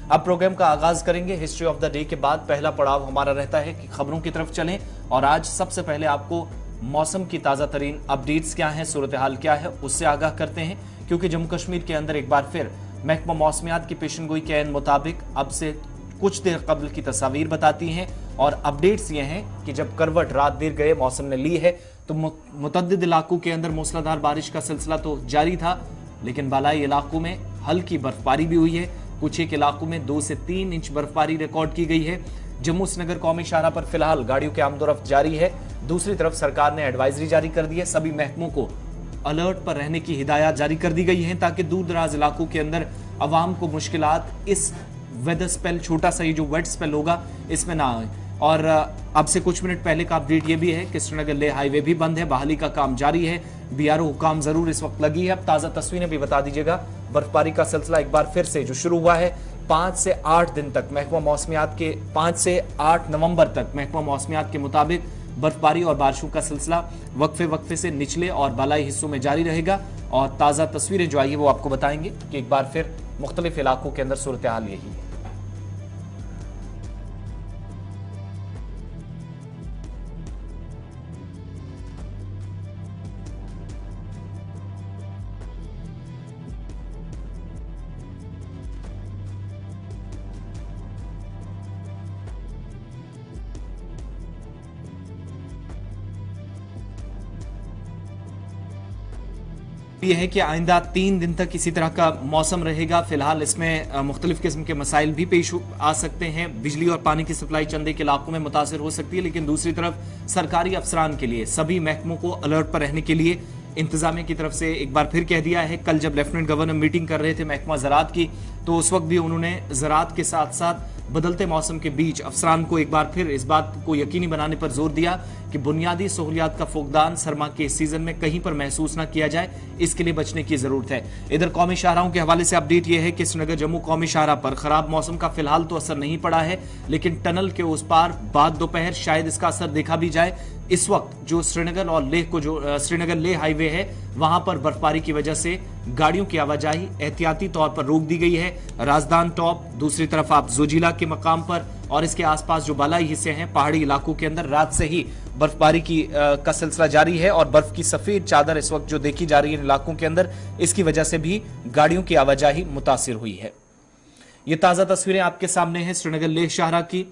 अब प्रोग्राम का आगाज करेंगे। हिस्ट्री ऑफ द डे के बाद पहला पड़ाव हमारा रहता है कि खबरों की तरफ चलें और आज सबसे पहले आपको मौसम की ताजा तरीन अपडेट्स क्या है, सूरत हाल क्या है, उससे आगाह करते हैं। क्योंकि जम्मू कश्मीर के अंदर एक बार फिर महकमा मौसमियात की पेशनगोई के मुताबिक अब से कुछ देर कबल की तस्वीर बताती हैं और अपडेट्स ये हैं कि जब करवट रात देर गए मौसम ने ली है तो मुतअद्दिद इलाकों के अंदर मूसलाधार बारिश का सिलसिला तो जारी था, लेकिन बालाई इलाकों में हल्की बर्फबारी भी हुई है। कुछ एक इलाकों में 2 से 3 इंच बर्फबारी रिकॉर्ड की गई है। जम्मू श्रीनगर कौमी शाहराह पर फिलहाल गाड़ियों के आमदोरफ्त जारी है। दूसरी तरफ सरकार ने एडवाइजरी जारी कर दी है, सभी महकमों को अलर्ट पर रहने की हिदायत जारी कर दी गई है ताकि दूर दराज इलाकों के अंदर अवाम को मुश्किलात इस वेदर स्पेल, छोटा सा ये जो वेट स्पेल होगा, इसमें ना आए। और अब से कुछ मिनट पहले का अपडेट ये भी है कि श्रीनगर लेह हाईवे भी बंद है, बहाली का काम जारी है। बीआरओ हुकाम जरूर इस वक्त लगी है। अब ताज़ा तस्वीरें भी बता दीजिएगा। बर्फबारी का सिलसिला एक बार फिर से जो शुरू हुआ है 5 से 8 दिन तक महकमा मौसमियात के 5 से 8 नवंबर तक महकमा मौसमियात के मुताबिक बर्फबारी और बारिशों का सिलसिला वक्फे वक्फे से निचले और बालाई हिस्सों में जारी रहेगा। और ताज़ा तस्वीरें जो आई है वो आपको बताएंगे कि एक बार फिर मुख्तलिफ इलाकों के अंदर सूरत हाल यही है। यह है कि आइंदा 3 दिन तक इसी तरह का मौसम रहेगा। फिलहाल इसमें मुख्तलिफ किस्म के मसाइल भी पेश आ सकते हैं। बिजली और पानी की सप्लाई चंद एक इलाकों में मुतासर हो सकती है, लेकिन दूसरी तरफ सरकारी अफसरान के लिए सभी महकमों को अलर्ट पर रहने के लिए इंतजामिया की तरफ से एक बार फिर कह दिया है। कल जब लेफ्टिनेंट गवर्नर मीटिंग कर रहे थे महकमा ज़राअत की, तो उस वक्त भी उन्होंने ज़राअत के साथ साथ बदलते मौसम के बीच अफसरान को एक बार फिर इस बात को यकीनी बनाने पर जोर दिया कि बुनियादी सहूलियात का फुकदान सरमा के इस सीजन में कहीं पर महसूस न किया जाए, इसके लिए बचने की जरूरत है। इधर कौमी शाहराहों के हवाले से अपडेट यह है कि श्रीनगर जम्मू कौमी शाहराह पर खराब मौसम का फिलहाल तो असर नहीं पड़ा है, लेकिन टनल के उस पार बाद दोपहर शायद इसका असर देखा भी जाए। इस वक्त जो श्रीनगर और लेह को जो श्रीनगर लेह हाईवे है वहां पर बर्फबारी की वजह से गाड़ियों की आवाजाही एहतियाती तौर पर रोक दी गई है। राजदान टॉप, दूसरी तरफ आप जोजिला के मकाम पर और इसके आसपास जो बालाई हिस्से हैं पहाड़ी इलाकों के अंदर रात से ही बर्फबारी का सिलसिला जारी है और बर्फ की सफेद चादर इस वक्त जो देखी जा रही है इलाकों के अंदर, इसकी वजह से भी गाड़ियों की आवाजाही मुतासिर हुई है। ये ताजा तस्वीरें आपके सामने हैं श्रीनगर लेह शाहराह की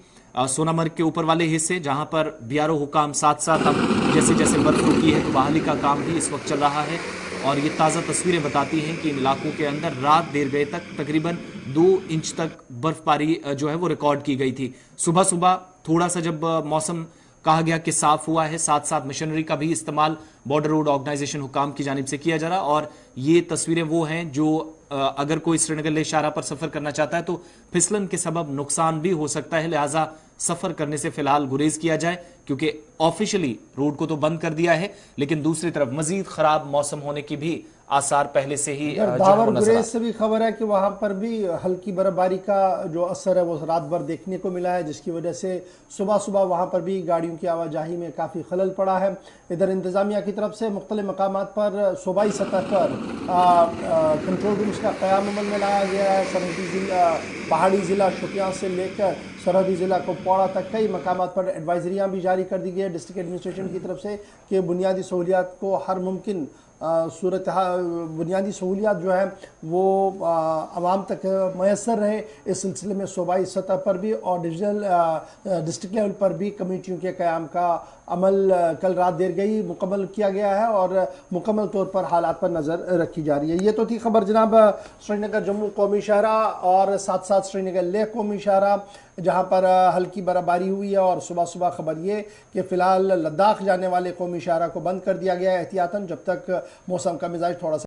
सोनामर्ग के ऊपर वाले हिस्से, जहां पर बीआरओ हुकाम साथ साथ अब जैसे जैसे बर्फ रुकी है तो बहाली का काम भी इस वक्त चल रहा है। और ये ताज़ा तस्वीरें बताती हैं कि इन इलाकों के अंदर रात देर गए तक तकरीबन 2 इंच तक बर्फबारी जो है वो रिकॉर्ड की गई थी। सुबह सुबह थोड़ा सा जब मौसम कहा गया कि साफ हुआ है, साथ साथ मशीनरी का भी इस्तेमाल बॉर्डर रोड ऑर्गेनाइजेशन हुकाम की जानिब से किया जा रहा। और ये तस्वीरें वो हैं जो अगर कोई श्रीनगर लेह शाहराह पर सफर करना चाहता है तो फिसलन के सबब नुकसान भी हो सकता है, लिहाजा सफर करने से फिलहाल गुरेज किया जाए, क्योंकि ऑफिशियली रोड को तो बंद कर दिया है, लेकिन दूसरी तरफ मजीद खराब मौसम होने की भी आसार पहले से ही दावर गुरेज से भी खबर है कि वहां पर भी हल्की बर्फबारी का जो असर है वो रात भर देखने को मिला है, जिसकी वजह से सुबह सुबह वहां पर भी गाड़ियों की आवाजाही में काफ़ी खलल पड़ा है। इधर इंतजामिया की तरफ से मुख्तलिफ मकामात पर सूबाई सतह पर कंट्रोल रूम्स का क़याम अमल में लाया गया है। सरहदी जिला पहाड़ी ज़िला शोपियां से लेकर सरहदी ज़िला कुपवाड़ा तक कई मकामात पर एडवाइजरियाँ भी जारी कर दी गई है डिस्ट्रिक्ट एडमिनिस्ट्रेशन की तरफ से कि बुनियादी सहूलियात को हर मुमकिन बुनियादी सहूलियात जो है वो आवाम तक मैसर रहे। इस सिलसिले में सूबाई सतह पर भी और डिस्ट्रिक्ट लेवल पर भी कमेटियों के क़याम का अमल कल रात देर गई मुकम्मल किया गया है और मुकम्मल तौर पर हालात पर नज़र रखी जा रही है। ये तो थी खबर जनाब श्रीनगर जम्मू कौमी शाहराह और साथ साथ श्रीनगर लेह कौमी शाहराह, जहाँ पर हल्की बर्फबारी हुई है। और सुबह सुबह खबर ये कि फ़िलहाल लद्दाख जाने वाले कौमी शाहराह को बंद कर दिया गया है एहतियातन, जब तक मौसम का मिजाज थोड़ा सा